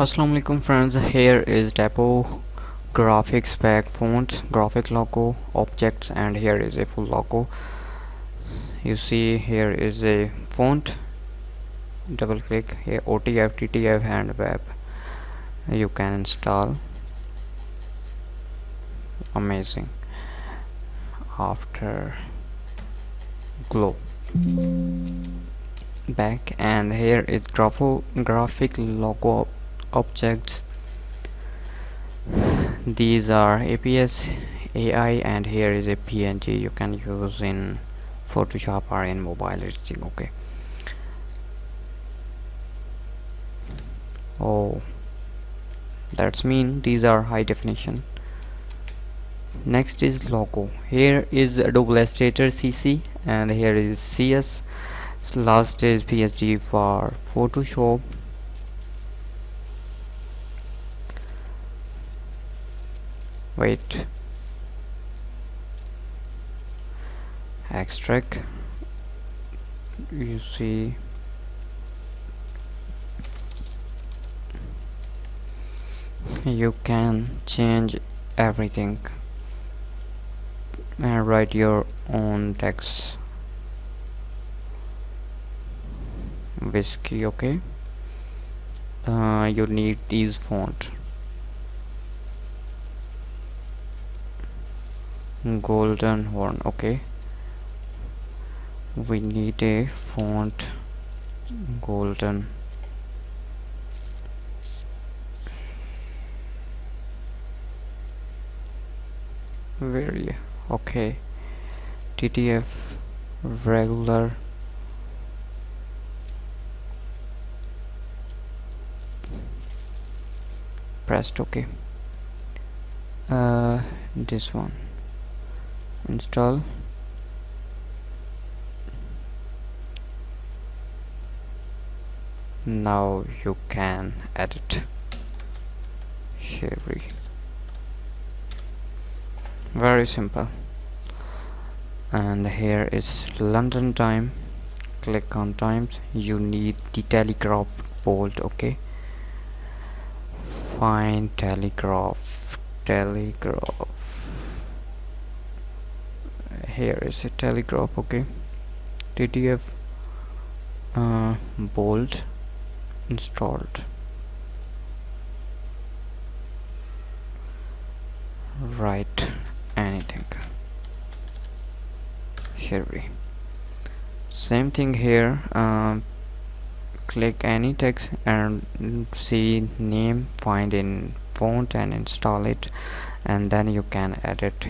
Assalamu alaikum friends, here is typographic spec fonts, graphic logo, objects, and here is a full logo. You see here is a font, double click here, OTF, TTF and web. You can install. Amazing. After glow back, and here is graphic logo objects. These are EPS, AI, and here is a PNG. You can use in Photoshop or in mobile editing. Okay. Oh, that's mean these are high definition. Next is logo. Here is Adobe Illustrator CC, and here is CS. Last is PSD for Photoshop. Wait, extract. You see you can change everything and write your own text. Whiskey. Okay. You need these font. Golden horn. Okay, we need a font golden. Very okay. TTF regular. Pressed. Okay. This one. Install. Now you can edit. Sheri. Very simple. And here is London time. Click on times. You need the telegraph bold. Okay, find telegraph. Here is a telegraph. Okay, TTF bold installed. Write anything. Sheri. Same thing here. Click any text and see name, find in font and install it, and then you can edit,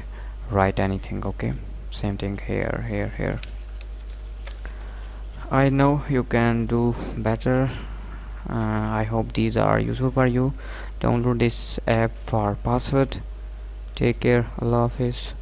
write anything. Okay, same thing here. I know you can do better. I hope these are useful for you. Download this app for password. Take care. Allah Hafiz.